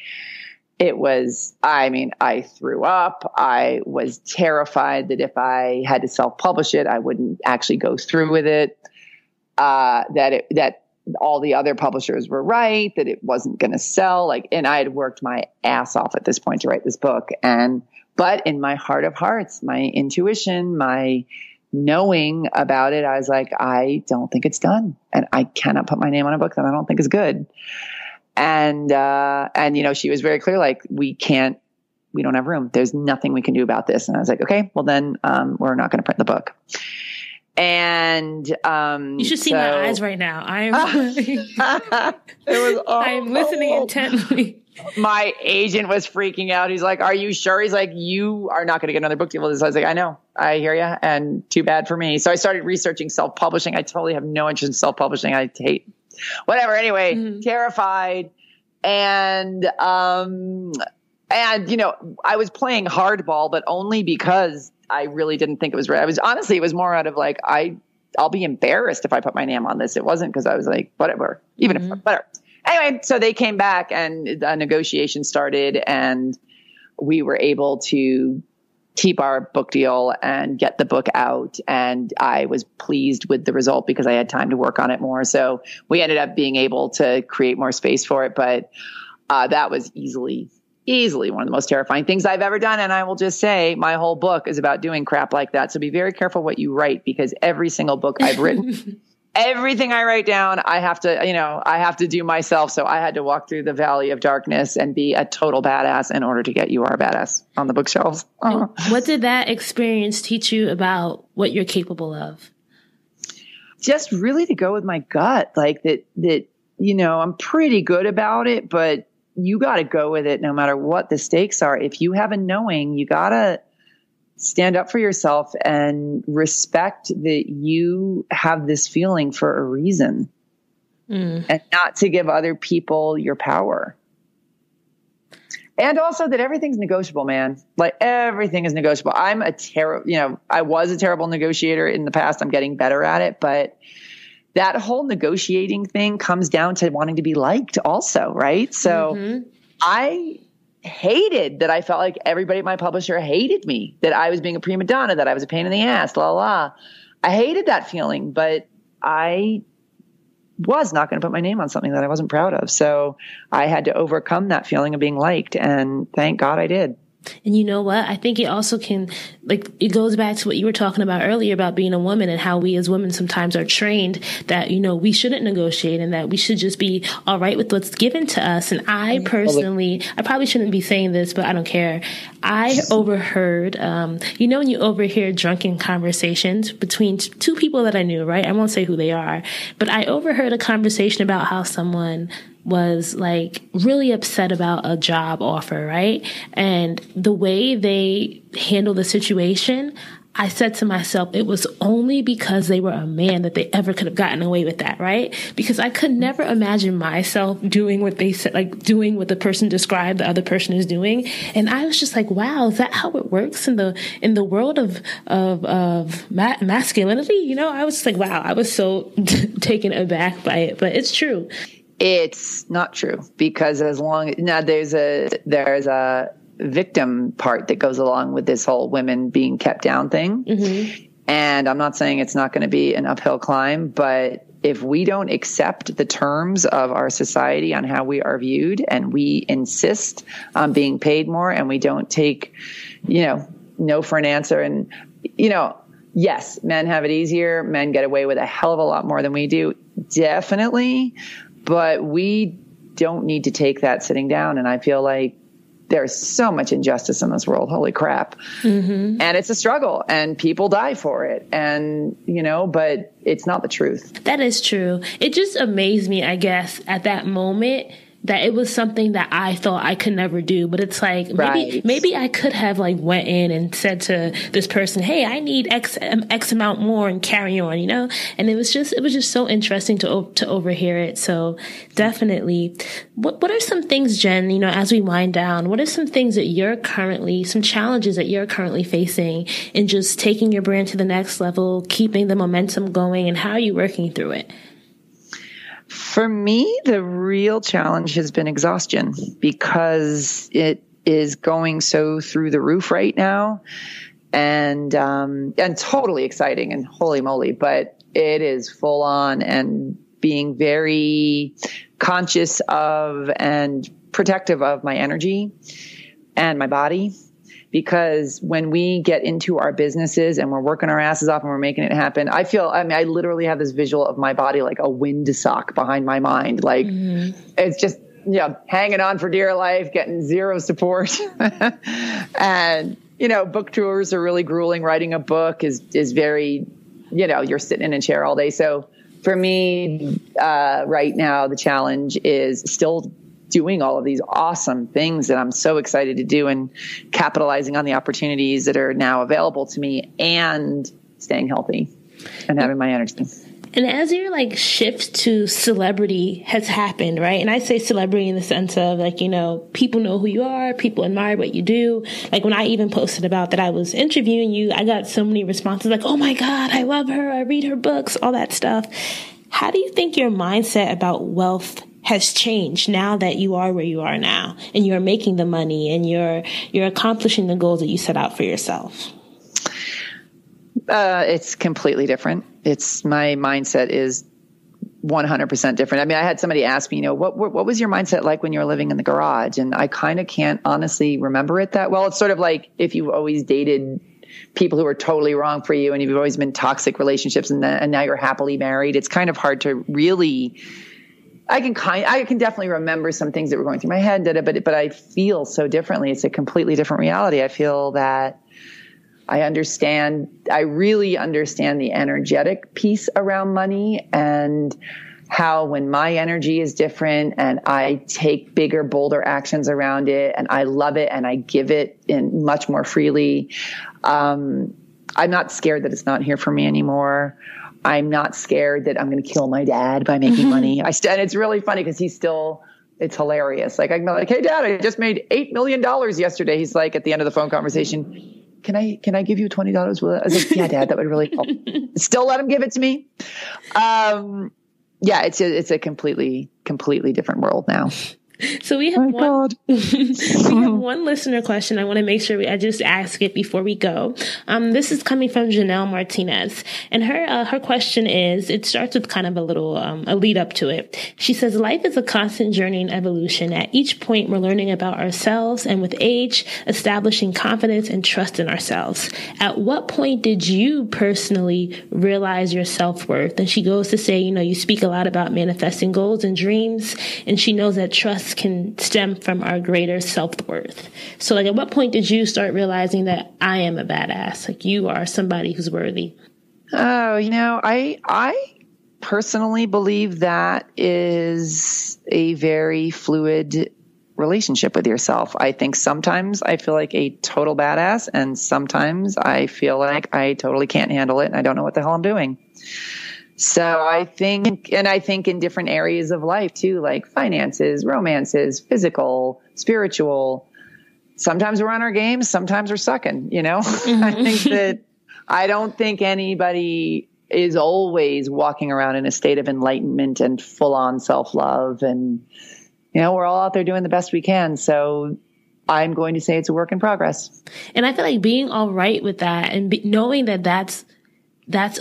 I threw up. I was terrified that if I had to self-publish it, I wouldn't actually go through with it. That all the other publishers were right, that it wasn't going to sell. And I had worked my ass off at this point to write this book. But in my heart of hearts, my intuition, my knowing about it, I was like, I don't think it's done, and I cannot put my name on a book that I don't think is good. And she was very clear, like, we don't have room. There's nothing we can do about this. And I was like, okay, well then, we're not going to print the book. And, you should see my eyes right now. I am listening intently. My agent was freaking out. He's like, are you sure? He's like, you are not going to get another book deal with this. I was like, I know, I hear you. And too bad for me. So I started researching self-publishing. I totally have no interest in self-publishing. I hate whatever. Anyway, terrified. And I was playing hardball, but only because I really didn't think it was right. It was more out of like, I'll be embarrassed if I put my name on this. It wasn't because I was like, whatever, even if whatever. Anyway, so they came back and the negotiation started, and we were able to keep our book deal and get the book out. And I was pleased with the result because I had time to work on it more. So we ended up being able to create more space for it. But that was easily one of the most terrifying things I've ever done. And I will just say my whole book is about doing crap like that. So be very careful what you write, because every single book I've written, everything I write down, I have to do myself. So I had to walk through the valley of darkness and be a total badass in order to get You Are a Badass on the bookshelves. What did that experience teach you about what you're capable of? Just really to go with my gut, like that, I'm pretty good about it, but you got to go with it no matter what the stakes are. If you have a knowing, you got to stand up for yourself and respect that you have this feeling for a reason, and not to give other people your power. And also that everything's negotiable, man. Like, everything is negotiable. I was a terrible negotiator in the past. I'm getting better at it, but that whole negotiating thing comes down to wanting to be liked also, right? So I hated that I felt like everybody at my publisher hated me, that I was being a prima donna, that I was a pain in the ass, la, la, la. I hated that feeling, but I was not going to put my name on something that I wasn't proud of. So I had to overcome that feeling of being liked, and thank God I did. And you know what? I think it also it goes back to what you were talking about earlier about being a woman and how we as women sometimes are trained that, we shouldn't negotiate and that we should just be all right with what's given to us. And I personally, I probably shouldn't be saying this, but I don't care. I overheard, when you overhear drunken conversations between two people that I knew, right? I won't say who they are, but I overheard a conversation about how someone was like really upset about a job offer, right? And the way they handle the situation, I said to myself, it was only because they were a man that they ever could have gotten away with that, right? Because I could never imagine myself doing what they said, like doing what the person described the other person is doing. And I was just like, wow, is that how it works in the world of masculinity? You know, I was just like, wow, I was so taken aback by it, but it's true. It's not true, because now there's a victim part that goes along with this whole women being kept down thing. Mm-hmm. And I'm not saying it's not going to be an uphill climb, but if we don't accept the terms of our society on how we are viewed, and we insist on being paid more, and we don't take, no for an answer. And, yes, men have it easier. Men get away with a hell of a lot more than we do. Definitely. But we don't need to take that sitting down. And I feel like there's so much injustice in this world. Holy crap. Mm-hmm. And it's a struggle, and people die for it. And, but it's not the truth. That is true. It just amazed me, I guess, at that moment, that it was something that I thought I could never do. But it's like, maybe I could have went in and said to this person, hey, I need X amount more, and carry on, And it was just so interesting to overhear it. So definitely. What are some things, Jen, as we wind down, what are some things that some challenges that you're currently facing in just taking your brand to the next level, keeping the momentum going, and how are you working through it? For me, the real challenge has been exhaustion, because it is going so through the roof right now, and totally exciting, and holy moly, but it is full on, and being very conscious of and protective of my energy and my body. Because when we get into our businesses and we're working our asses off and we're making it happen, I literally have this visual of my body like a windsock behind my mind. Like It's just, hanging on for dear life, getting zero support. And, book tours are really grueling. Writing a book is very, you're sitting in a chair all day. So for me, right now, the challenge is still doing all of these awesome things that I'm so excited to do, and capitalizing on the opportunities that are now available to me, and staying healthy and having my energy. And as your shift to celebrity has happened, right? And I say celebrity in the sense of people know who you are, people admire what you do. When I even posted about that I was interviewing you, I got so many responses like, oh my God, I love her, I read her books, all that stuff. How do you think your mindset about wealth has changed now that you are where you are now, and you're making the money, and you're accomplishing the goals that you set out for yourself? It's completely different. My mindset is 100% different. I mean, I had somebody ask me, what was your mindset like when you were living in the garage? And I kind of can't honestly remember it that well. It's sort of like if you've always dated people who are totally wrong for you, and you've always been toxic relationships, and now you're happily married. It's kind of hard to really. I can definitely remember some things that were going through my head, but I feel so differently. It's a completely different reality. I feel that I really understand the energetic piece around money, and how when my energy is different and I take bigger, bolder actions around it, and I love it and I give it in much more freely. I'm not scared that it's not here for me anymore. I'm not scared that I'm going to kill my dad by making money. And it's really funny because it's hilarious. I can be like, hey Dad, I just made $8 million yesterday. He's like, at the end of the phone conversation, can I give you $20? I was like, yeah, Dad, that would really help. Still let him give it to me. Yeah, it's a completely different world now. So we have one listener question. I want to make sure I just ask it before we go. This is coming from Janelle Martinez, and her question is, it starts with kind of a little a lead up to it. She says, life is a constant journey and evolution. At each point, we're learning about ourselves, and with age, establishing confidence and trust in ourselves. At what point did you personally realize your self-worth? And she goes to say, you speak a lot about manifesting goals and dreams, and she knows that trust can stem from our greater self-worth. So at what point did you start realizing that I am a badass? You are somebody who's worthy? Oh, I personally believe that is a very fluid relationship with yourself. I think sometimes I feel like a total badass, and sometimes I feel like I totally can't handle it and I don't know what the hell I'm doing. So I think in different areas of life too, like finances, romances, physical, spiritual, sometimes we're on our games, sometimes we're sucking, Mm-hmm. I don't think anybody is always walking around in a state of enlightenment and full on self-love. And, we're all out there doing the best we can. So I'm going to say it's a work in progress. And I feel like being all right with that and knowing that that's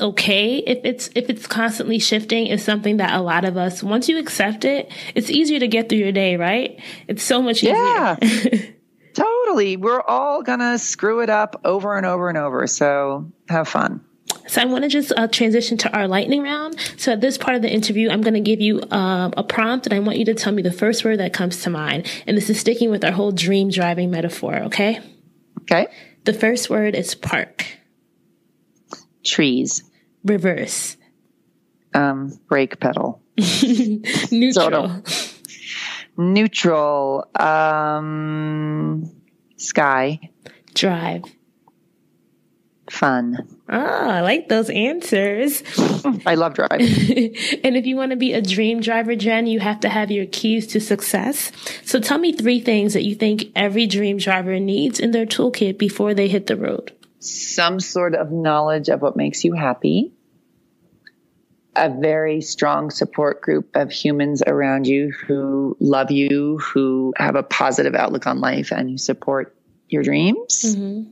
okay. If it's constantly shifting is something that a lot of us, once you accept it, it's easier to get through your day, right? It's so much easier. Yeah, totally. We're all going to screw it up over and over and over. So have fun. So I want to just transition to our lightning round. So at this part of the interview, I'm going to give you a prompt, and I want you to tell me the first word that comes to mind. And this is sticking with our whole dream driving metaphor, okay? Okay. The first word is park. Trees. Reverse. Brake pedal. Neutral. Neutral. Sky. Drive. Fun. I like those answers. I love driving. And if you want to be a dream driver, Jen, you have to have your keys to success. So tell me 3 things that you think every dream driver needs in their toolkit before they hit the road. Some sort of knowledge of what makes you happy, a very strong support group of humans around you who love you, who have a positive outlook on life, and who support your dreams. Mm-hmm.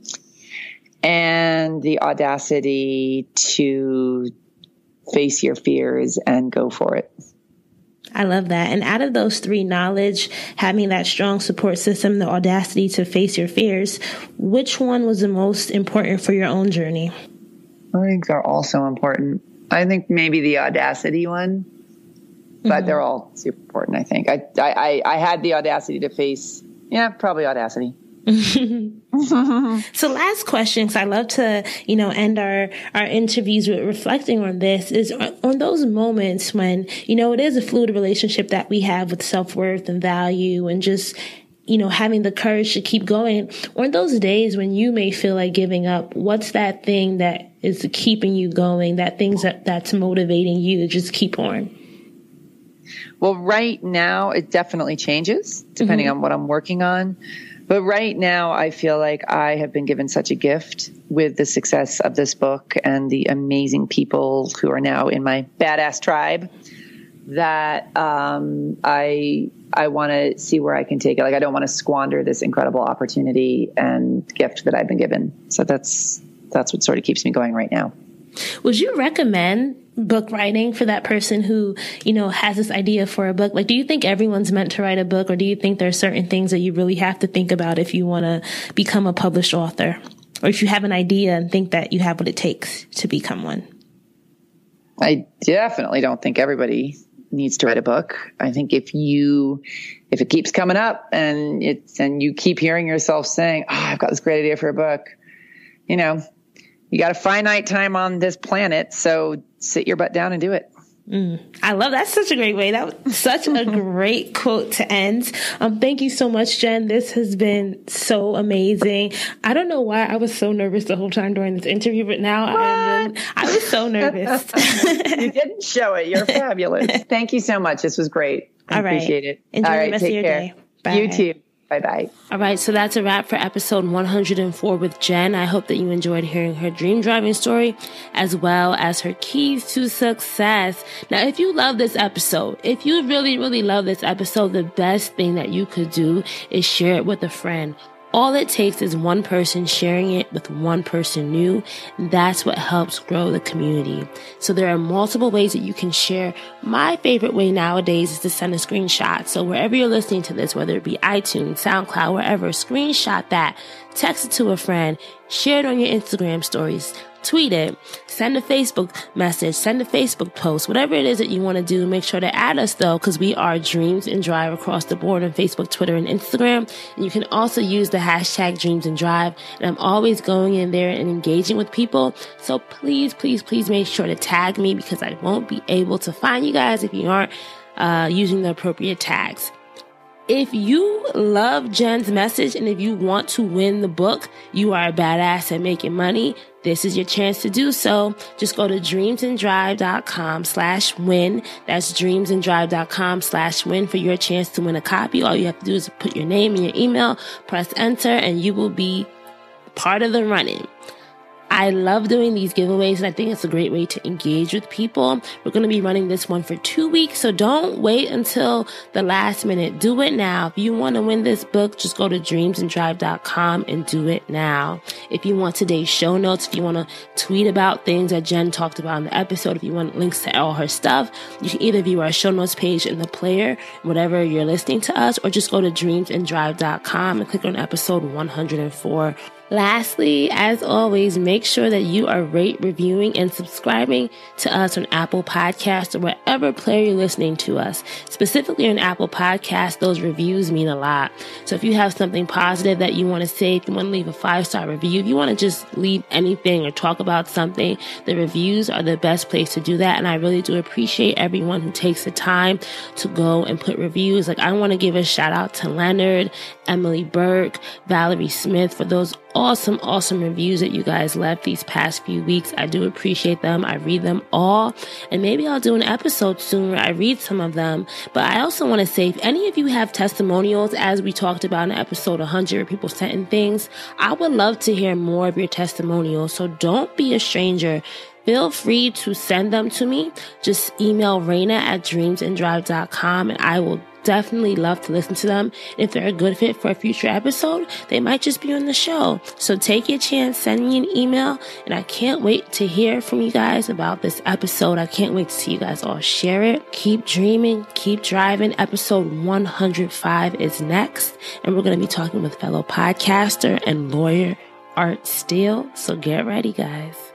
And the audacity to face your fears and go for it. I love that. And out of those 3, knowledge, having that strong support system, the audacity to face your fears, which one was the most important for your own journey? I think they're all so important. I think maybe the audacity one, but they're all super important, I think. I had the audacity to face, probably audacity. So last question, because I love to, end our interviews with reflecting on this, is on those moments when, it is a fluid relationship that we have with self-worth and value and just, having the courage to keep going. On those days when you may feel like giving up, what's that thing that is keeping you going, that thing that's motivating you to just keep on? Well, right now it definitely changes depending on what I'm working on. But right now, I feel like I have been given such a gift with the success of this book and the amazing people who are now in my badass tribe that I want to see where I can take it. Like, I don't want to squander this incredible opportunity and gift that I've been given. So that's what sort of keeps me going right now. Would you recommend book writing for that person who, has this idea for a book? Like, do you think everyone's meant to write a book, or do you think there are certain things that you really have to think about if you want to become a published author, or if you have an idea and think that you have what it takes to become one? I definitely don't think everybody needs to write a book. I think if it keeps coming up and you keep hearing yourself saying, I've got this great idea for a book, you got a finite time on this planet, so sit your butt down and do it. I love that. Such a great way. That was such a great quote to end. Thank you so much, Jen. This has been so amazing. I don't know why I was so nervous the whole time during this interview, but now I was so nervous. You didn't show it. You're fabulous. Thank you so much. This was great. I appreciate it. Enjoy the rest of your day. Bye. You too. Bye-bye. All right, so that's a wrap for episode 104 with Jen. I hope that you enjoyed hearing her dream driving story as well as her keys to success. Now, if you love this episode, if you really, really love this episode, the best thing that you could do is share it with a friend. All it takes is one person sharing it with one person new. And that's what helps grow the community. So there are multiple ways that you can share. My favorite way nowadays is to send a screenshot. So wherever you're listening to this, whether it be iTunes, SoundCloud, wherever, screenshot that, text it to a friend, share it on your Instagram stories, tweet it, send a Facebook message, send a Facebook post, whatever it is that you want to do. Make sure to add us though, because we are Dreams and Drive across the board on Facebook, Twitter, and Instagram. And you can also use the hashtag Dreams and Drive. And I'm always going in there and engaging with people. So please, please, please make sure to tag me, because I won't be able to find you guys if you aren't using the appropriate tags. If you love Jen's message and if you want to win the book, You Are a Badass at Making Money, this is your chance to do so. Just go to dreamsanddrive.com/win. That's dreamsanddrive.com/win for your chance to win a copy. All you have to do is put your name and your email, press enter, and you will be part of the running. I love doing these giveaways, and I think it's a great way to engage with people. We're going to be running this one for 2 weeks, so don't wait until the last minute. Do it now. If you want to win this book, just go to dreamsanddrive.com and do it now. If you want today's show notes, if you want to tweet about things that Jen talked about in the episode, if you want links to all her stuff, you can either view our show notes page in the player, whatever you're listening to us, or just go to dreamsanddrive.com and click on episode 104. Lastly, as always, make sure that you are reviewing, and subscribing to us on Apple Podcasts or wherever player you're listening to us. Specifically on Apple Podcasts, those reviews mean a lot. So if you have something positive that you want to say, if you want to leave a 5-star review, if you want to just leave anything or talk about something, the reviews are the best place to do that. And I really do appreciate everyone who takes the time to go and put reviews. Like, I want to give a shout out to Leonard, Emily Burke, Valerie Smith for those awesome reviews that you guys left these past few weeks. I do appreciate them. I read them all. And maybe I'll do an episode soon where I read some of them. But I also want to say, if any of you have testimonials, as we talked about in episode 100, where people sent in things, I would love to hear more of your testimonials. So don't be a stranger. Feel free to send them to me. Just email Raina@dreamsanddrive.com, and I will definitely love to listen to them. If they're a good fit for a future episode, they might just be on the show. So take your chance, send me an email, and I can't wait to hear from you guys about this episode. I can't wait to see you guys all share it. Keep dreaming, keep driving. Episode 105 is next, and we're going to be talking with fellow podcaster and lawyer Art Steele. So get ready, guys.